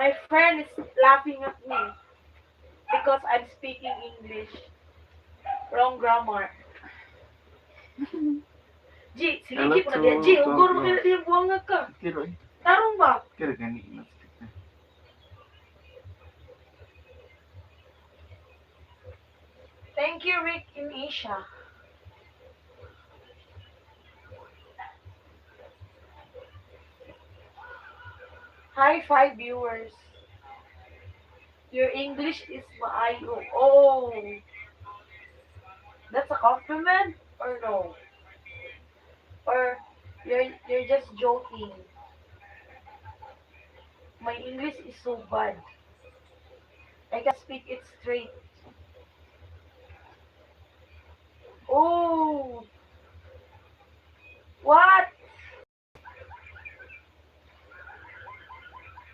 My friend is laughing at me because I'm speaking English. Wrong grammar. Ji, siligi ko na dia. Ji, ugor mo kaya dia buang ka. Kiro eh. Tarong ba? Kira gani na kita. Thank you, Rick in Asia. Hi, 5 viewers. Your English is maayo. Oh, that's a compliment or no? Or you're just joking. My English is so bad. I can speak it straight. Oh, what?